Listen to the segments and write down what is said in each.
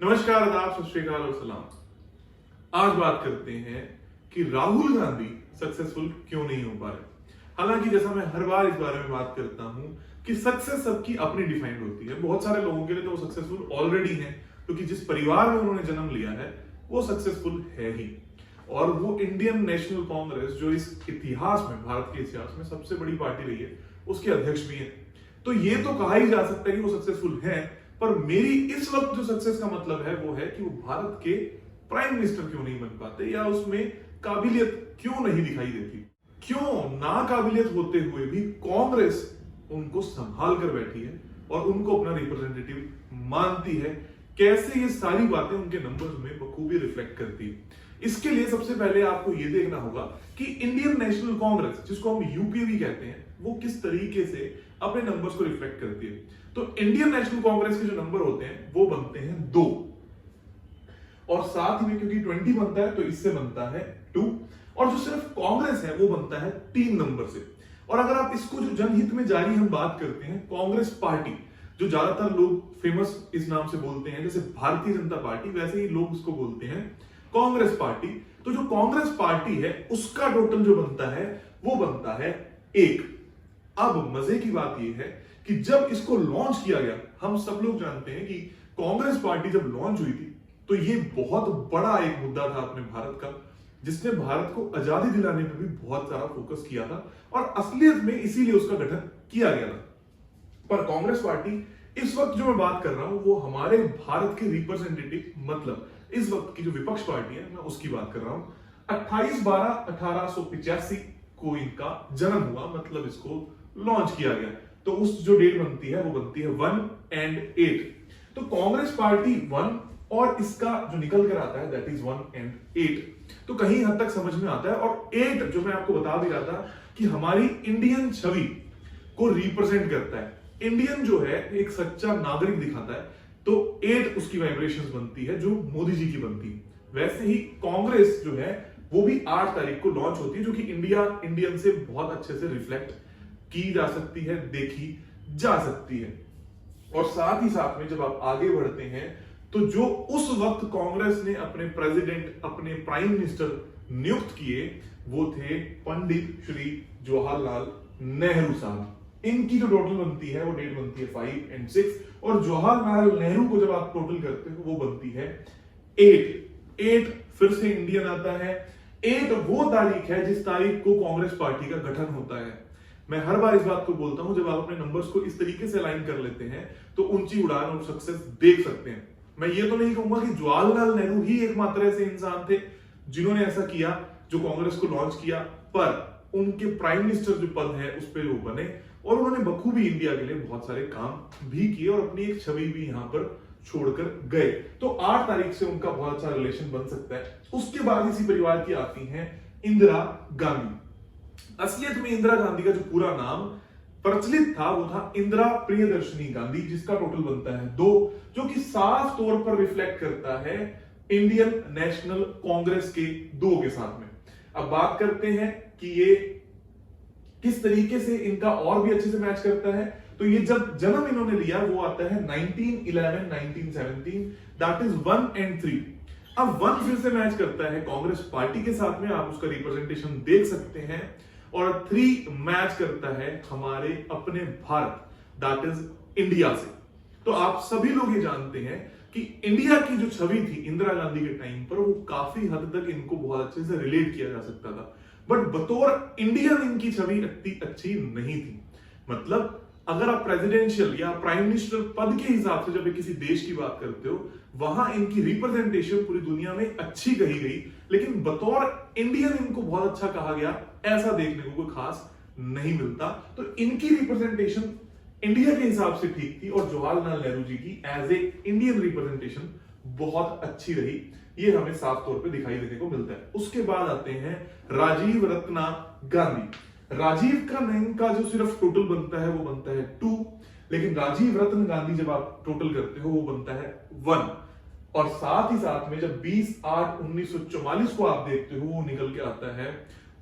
नमस्कार, आदाब, सत श्री अकाल और सलाम। आज बात करते हैं कि राहुल गांधी सक्सेसफुल क्यों नहीं हो पा रहे। हालांकि जैसा मैं हर बार इस बारे में बात करता हूं कि सक्सेस सबकी अपनी डिफाइंड होती है। बहुत सारे लोगों के लिए तो वो सक्सेसफुल ऑलरेडी हैं, क्योंकि जिस परिवार में उन्होंने जन्म लिया है वो सक्सेसफुल है ही। और वो इंडियन नेशनल कांग्रेस, जो इस इतिहास में, भारत के इतिहास में सबसे बड़ी पार्टी रही है, उसके अध्यक्ष भी हैं। तो ये तो कहा ही जा सकता है कि वो सक्सेसफुल हैं, पर मेरी इस वक्त जो सक्सेस का मतलब है वो है कि वो भारत के प्राइम मिनिस्टर क्यों नहीं बन पाते, या उसमें काबिलियत क्यों नहीं दिखाई देती। क्यों नाकाबिलियत होते हुए भी कांग्रेस उनको संभाल कर बैठी है और उनको अपना रिप्रेजेंटेटिव मानती है। कैसे ये सारी बातें उनके नंबर्स में बखूबी रिफ्लेक्ट करती है। इसके लिए सबसे पहले आपको ये देखना होगा कि इंडियन नेशनल कांग्रेस, जिसको हम यूपीए भी कहते हैं, वो किस तरीके से अपने नंबर्स को रिफ्लेक्ट करती है। तो इंडियन नेशनल कांग्रेस के जो नंबर होते हैं वो बनते हैं 2, और साथ ही में क्योंकि 20 बनता है तो इससे बनता है 2, और जो सिर्फ कांग्रेस है वो बनता है 3 नंबर से। और अगर आप इसको जो जनहित में जारी हम बात करते हैं, कांग्रेस पार्टी, जो ज्यादातर लोग फेमस इस नाम से बोलते हैं, जैसे भारतीय जनता पार्टी, वैसे ही लोग इसको बोलते हैं कांग्रेस पार्टी। तो जो कांग्रेस पार्टी है उसका टोटल जो बनता है वो बनता है 1। अब मजे की बात यह है कि जब इसको लॉन्च किया गया, हम सब लोग जानते हैं कि कांग्रेस पार्टी जब लॉन्च हुई थी तो ये बहुत बड़ा एक मुद्दा था अपने भारत का, जिसने भारत को आजादी दिलाने पर भी बहुत सारा फोकस किया था, और असलियत में इसीलिए उसका गठन किया गया था। पर कांग्रेस पार्टी इस वक्त जो मैं बात कर रहा हूं वो हमारे भारत के रिप्रेजेंटेटिव, मतलब इस वक्त की जो विपक्ष पार्टी है, मैं उसकी बात कर रहा हूं। 28/12/1885 को इनका जन्म हुआ, मतलब इसको लॉन्च किया गया। तो उस जो डेट बनती है वो बनती है 1 और 8। तो कांग्रेस पार्टी 1 और इसका जो निकल कर आता है दैट इज 1 और 8, तो कहीं हद तक समझ में आता है। और 8 जो मैं आपको बता भी रहा था कि हमारी इंडियन छवि को रिप्रेजेंट करता है। इंडियन जो है एक सच्चा नागरिक दिखाता है, तो 8 उसकी वाइब्रेशंस बनती है जो मोदी जी की बनती है। वैसे ही कांग्रेस जो है वो भी 8 तारीख को लॉन्च होती है, जो कि इंडियन से बहुत अच्छे से रिफ्लेक्ट की जा सकती है, देखी जा सकती है। और साथ ही साथ में जब आप आगे बढ़ते हैं तो जो उस वक्त कांग्रेस ने अपने प्रेसिडेंट, अपने प्राइम मिनिस्टर नियुक्त किए वो थे पंडित श्री जवाहरलाल नेहरू साहब। इनकी जो टोटल बनती है वो डेट बनती है 5 और 6, और जवाहरलाल नेहरू को जब आप टोटल करते हो वो बनती है 8। फिर से इंडियन आता है। 8 वो तारीख है जिस तारीख को कांग्रेस पार्टी का गठन होता है। मैं हर बार इस बात को बोलता हूं, जब आप अपने नंबर्स को इस तरीके से अलाइन कर लेते हैं तो ऊंची उड़ान और सक्सेस देख सकते हैं। मैं ये तो नहीं कहूंगा कि जवाहरलाल नेहरू ही एकमात्र ऐसे इंसान थे जिन्होंने ऐसा किया जो कांग्रेस को लॉन्च किया, पर उनके प्राइम मिनिस्टर जो पद है उस पर वो बने, और उन्होंने बखूबी इंडिया के लिए बहुत सारे काम भी किए और अपनी एक छवि भी यहां पर छोड़कर गए। तो 8 तारीख से उनका बहुत अच्छा रिलेशन बन सकता है। उसके बाद इसी परिवार की आती हैं इंदिरा गांधी। असलियत में इंदिरा गांधी का जो पूरा नाम प्रचलित था वो था इंदिरा प्रियदर्शनी गांधी, जिसका टोटल बनता है 2, जो कि साफ तौर पर रिफ्लेक्ट करता है इंडियन नेशनल कांग्रेस के 2 के साथ में। अब बात करते हैं कि ये किस तरीके से इनका और भी अच्छे से मैच करता है। तो ये जब जन्म इन्होंने लिया वो आता है 1911 1917, दैट इज 1 और 3। अब 1 फिर से मैच करता है कांग्रेस पार्टी के साथ में, आप उसका रिप्रेजेंटेशन देख सकते हैं, और 3 मैच करता है हमारे अपने भारत, दैट इज इंडिया से। तो आप सभी लोग ये जानते हैं कि इंडिया की जो छवि थी इंदिरा गांधी के टाइम पर, वो काफी हद तक इनको बहुत अच्छे से रिलेट किया जा सकता था, बट बतौर इंडियन इनकी छवि इतनी अच्छी नहीं थी। मतलब अगर आप प्रेसिडेंशियल या प्राइम मिनिस्टर पद के हिसाब से जब किसी देश की बात करते हो, वहां इनकी रिप्रेजेंटेशन पूरी दुनिया में अच्छी कही गई, लेकिन बतौर इंडियन इनको बहुत अच्छा कहा गया, ऐसा देखने को कोई खास नहीं मिलता। तो इनकी रिप्रेजेंटेशन इंडिया के हिसाब से ठीक थी, और जवाहरलाल नेहरू जी की एज ए इंडियन रिप्रेजेंटेशन बहुत अच्छी रही। ये हमें साफ तौर पे दिखाई देने को मिलता है। उसके बाद आते हैं राजीव रत्ना गांधी। राजीव का नाम का जो सिर्फ टोटल बनता है वो बनता है 2, लेकिन राजीव रत्न गांधी जब आप टोटल करते हो वो बनता है 1। और साथ ही साथ में जब 20/8/1944 को आप देखते हो वो निकल के आता है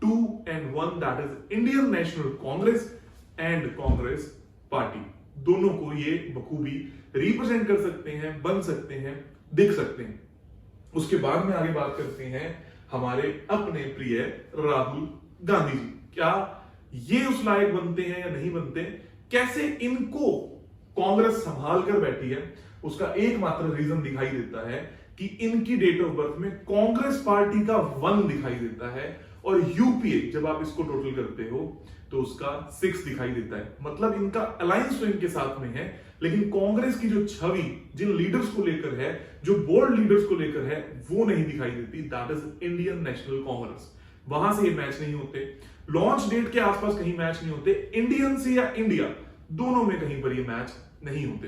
2 और 1, that is Indian national Congress and Congress party. दोनों को ये बखूबी रिप्रेजेंट कर सकते हैं, बन सकते हैं देख सकते हैं। उसके बाद में आगे बात करते हैं हमारे अपने प्रिय राहुल गांधी जी। क्या ये उस लायक बनते हैं या नहीं बनते? कैसे इनको कांग्रेस संभाल कर बैठी है, उसका एकमात्र रीजन दिखाई देता है कि इनकी डेट ऑफ बर्थ में कांग्रेस पार्टी का 1 दिखाई देता है और यूपीए जब आप इसको टोटल करते हो तो उसका 6 दिखाई देता है। मतलब इनका अलायंस तो इनके साथ में है, लेकिन कांग्रेस की जो छवि जिन लीडर्स को लेकर है, जो बोल्ड लीडर्स को लेकर है, वो नहीं दिखाई देती। That is Indian national Congress. वहां से ये मैच नहीं होते, लॉन्च डेट के आसपास कहीं मैच नहीं होते, इंडियन से या इंडिया दोनों में कहीं पर ये मैच नहीं होते।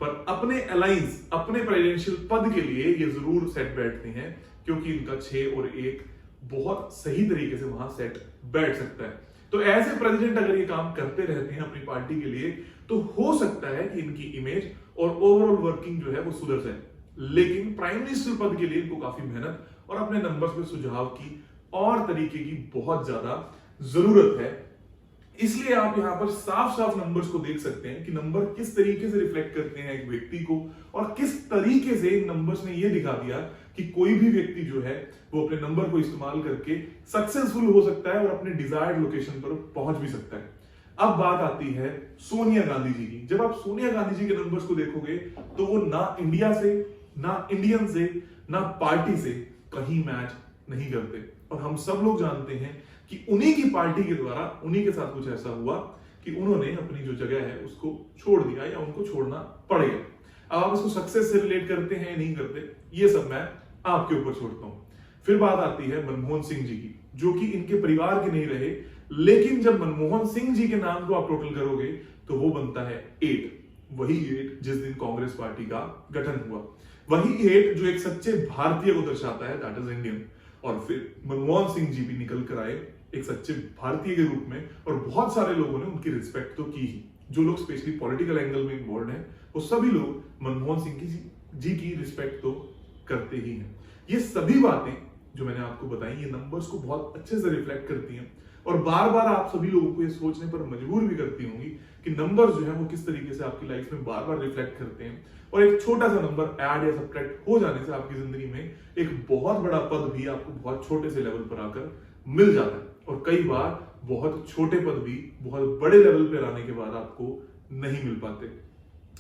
पर अपने अलायंस, अपने प्रेसिडेंशियल पद के लिए ये जरूर सेट बैठते हैं, क्योंकि इनका 6 और 1 बहुत सही तरीके से वहां सेट बैठ सकता है। तो ऐसे प्रेसिडेंट अगर ये काम करते रहते हैं अपनी पार्टी के लिए, तो हो सकता है कि इनकी इमेज और ओवरऑल वर्किंग जो है वो सुधर जाए। लेकिन प्राइम मिनिस्टर पद के लिए इनको काफी मेहनत और अपने नंबर्स में सुझाव की और तरीके की बहुत ज्यादा जरूरत है। इसलिए आप यहां पर साफ साफ नंबर्स को देख सकते हैं कि नंबर किस तरीके से रिफ्लेक्ट करते हैं एक व्यक्ति को, और किस तरीके से इन नंबर्स ने यह दिखा दिया कि कोई भी व्यक्ति जो है वो अपने नंबर को इस्तेमाल करके सक्सेसफुल हो सकता है और अपने डिजायर्ड लोकेशन पर पहुंच भी सकता है। अब बात आती है सोनिया गांधी जी की। जब आप सोनिया गांधी जी के नंबर्स को देखोगे तो वो ना इंडिया से, ना इंडियन से, ना पार्टी से कहीं मैच नहीं करते। और हम सब लोग जानते हैं कि उन्हीं की पार्टी के द्वारा उन्हीं के साथ कुछ ऐसा हुआ कि उन्होंने अपनी जो जगह है उसको छोड़ दिया या उनको छोड़ना पड़ गया। अब आप इसको सक्सेस से रिलेट करते हैं या नहीं करते, ये सब मैं आपके ऊपर छोड़ता हूं। फिर बात आती है मनमोहन सिंह जी की, जो कि इनके परिवार के नहीं रहे, लेकिन जब मनमोहन सिंह जी के नाम को आप टोटल करोगे तो वो बनता है 8। वही 8 जिस दिन कांग्रेस पार्टी का गठन हुआ, वही 8 जो एक सच्चे भारतीय को दर्शाता है, दैट इज इंडियन। और फिर मनमोहन सिंह जी भी निकल कर आए एक सच्चे भारतीय के रूप में, और बहुत सारे लोगों ने उनकी रिस्पेक्ट तो की ही। जो लोग स्पेशली पॉलिटिकल एंगल में इन्वॉल्व हैं, वो सभी लोग मनमोहन सिंह जी की रिस्पेक्ट तो करते ही हैं। ये सभी बातें जो मैंने आपको बताई, ये नंबर्स को बहुत अच्छे से रिफ्लेक्ट करती हैं और बार बार आप सभी लोगों को ये सोचने पर मजबूर भी करती होंगी कि नंबर्स जो है वो किस तरीके से आपकी लाइफ में बार बार रिफ्लेक्ट करते हैं। और एक छोटा सा नंबर ऐड या सब्ट्रैक्ट हो जाने से आपकी जिंदगी में एक बहुत बड़ा पद भी आपको बहुत छोटे से लेवल पर आकर मिल जाता है, और कई बार बहुत छोटे पद भी बहुत बड़े लेवल पर आने के बाद आपको नहीं मिल पाते।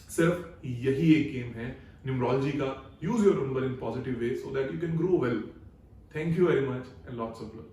सिर्फ यही एक गेम है न्यूमरोलॉजी का। Use your number in positive way so that you can grow well. Thank you very much and lots of love.